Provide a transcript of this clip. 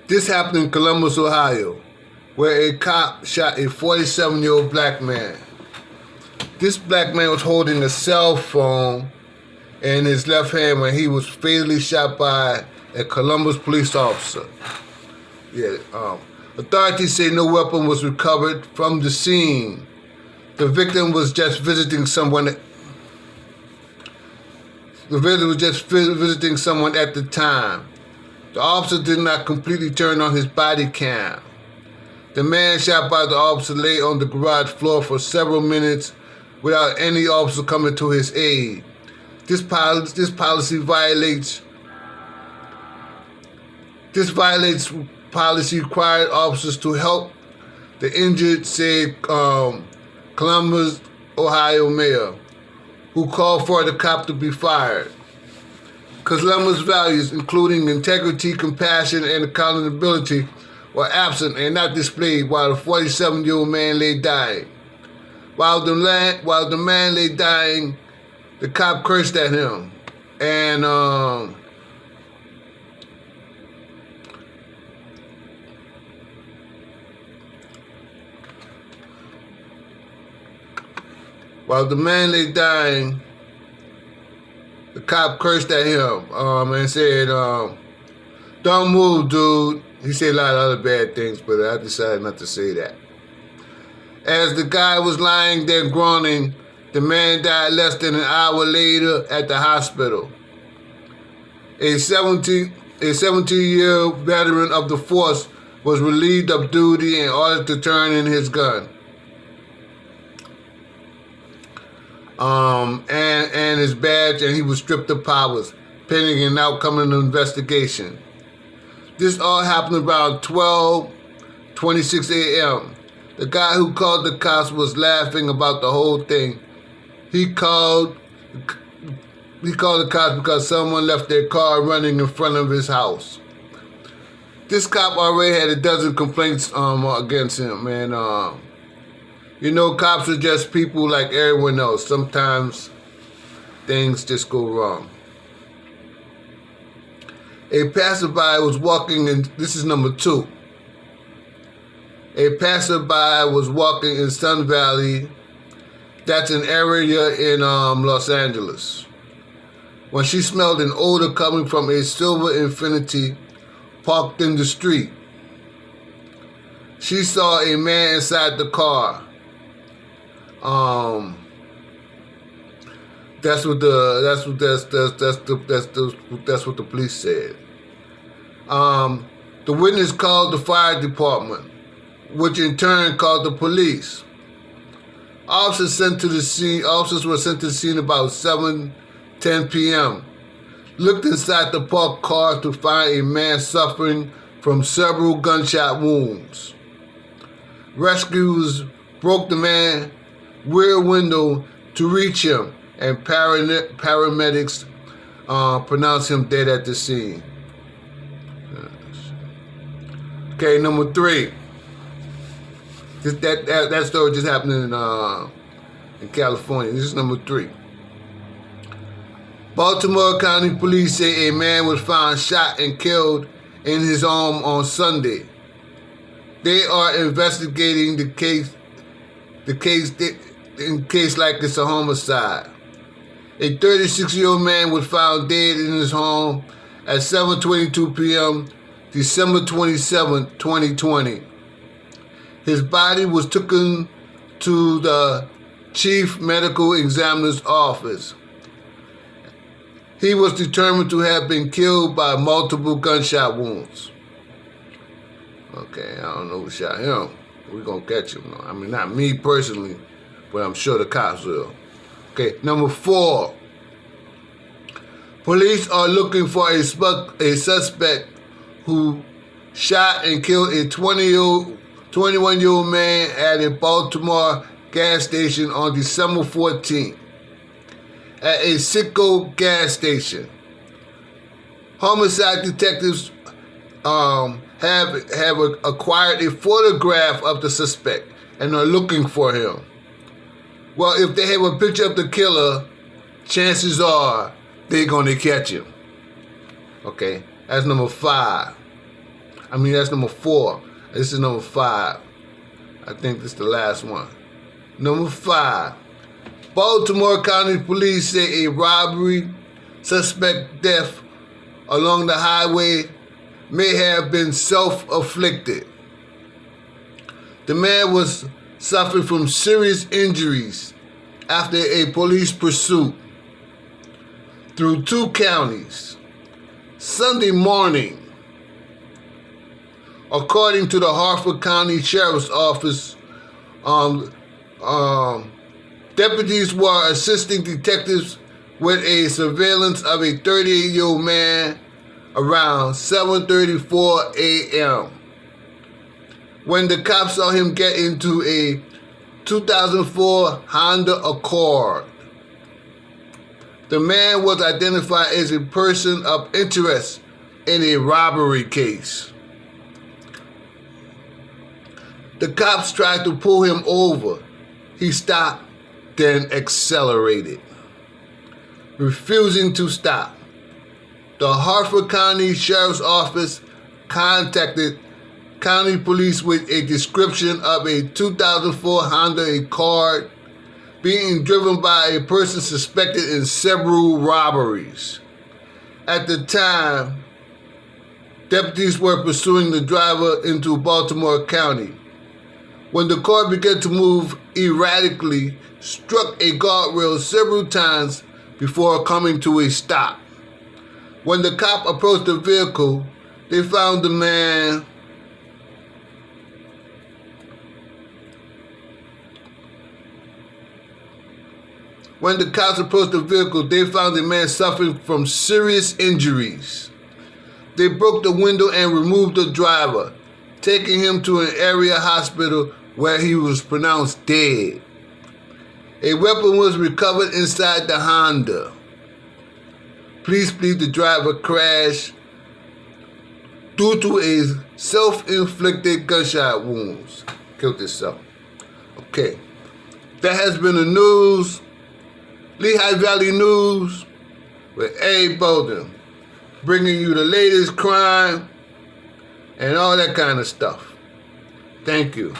This happened in Columbus, Ohio, where a cop shot a 47-year-old black man. This black man was holding a cell phone in his left hand when he was fatally shot by a Columbus police officer. Authorities say no weapon was recovered from the scene. The victim was just visiting someone. The victim was just visiting someone at the time. The officer did not completely turn on his body cam. The man shot by the officer lay on the garage floor for several minutes without any officer coming to his aid. This policy violates policy required officers to help the injured, said Columbus, Ohio mayor, who called for the cop to be fired. Columbus' values, including integrity, compassion, and accountability, were absent and not displayed while the 47-year-old man lay dying. While the man lay dying, the cop cursed at him, and while the man lay dying, the cop cursed at him and said, "Don't move, dude." He said a lot of other bad things, but I decided not to say that. As the guy was lying there groaning, the man died less than an hour later at the hospital. A 17-year veteran of the force was relieved of duty and ordered to turn in his gun. And his badge, and he was stripped of powers, pending an outcome of the investigation. This all happened around 12:26 a.m. The guy who called the cops was laughing about the whole thing. He called the cops because someone left their car running in front of his house. This cop already had a dozen complaints against him, man. Cops are just people like everyone else. Sometimes things just go wrong. A passerby was walking in, this is number 2. A passerby was walking in Sun Valley. That's an area in Los Angeles, when she smelled an odor coming from a silver Infiniti parked in the street. She saw a man inside the car. That's what the police said. The witness called the fire department, which in turn called the police. Officers were sent to the scene about 7:10 p.m. Looked inside the parked car to find a man suffering from several gunshot wounds. Rescuers broke the man's rear window to reach him, and paramedics pronounced him dead at the scene. Okay, number 3. That story just happened in California. This is number 3. Baltimore County Police say a man was found shot and killed in his home on Sunday. They are investigating the case in case like it's a homicide. A 36-year-old man was found dead in his home at 7:22 p.m. December 27, 2020. His body was taken to the chief medical examiner's office. He was determined to have been killed by multiple gunshot wounds. Okay, I don't know who shot him. We're going to catch him. I mean, not me personally, but I'm sure the cops will. Okay, number 4. Police are looking for a suspect who shot and killed a 21-year-old man at a Baltimore gas station on December 14th. At a Citgo gas station. Homicide detectives have acquired a photograph of the suspect and are looking for him. Well, if they have a picture of the killer, chances are they're going to catch him. Okay, that's number 5. That's number 4. This is number 5. I think this is the last one. Number 5. Baltimore County Police say a robbery suspect death along the highway may have been self-afflicted. The man was suffering from serious injuries after a police pursuit through 2 counties Sunday morning. According to the Harford County Sheriff's Office, deputies were assisting detectives with a surveillance of a 38-year-old man around 7:34 a.m. when the cops saw him get into a 2004 Honda Accord. The man was identified as a person of interest in a robbery case. The cops tried to pull him over. He stopped, then accelerated, refusing to stop. The Harford County Sheriff's Office contacted County Police with a description of a 2004 Honda Accord being driven by a person suspected in several robberies. At the time, deputies were pursuing the driver into Baltimore County when the car began to move erratically, struck a guardrail several times before coming to a stop. When the cop approached the vehicle, they found the man suffering from serious injuries. They broke the window and removed the driver, taking him to an area hospital where he was pronounced dead. A weapon was recovered inside the Honda. Police believe the driver crashed due to a self-inflicted gunshot wounds. Killed himself. Okay. That has been the news. Lehigh Valley News with Abe Bolden, bringing you the latest crime and all that kind of stuff. Thank you.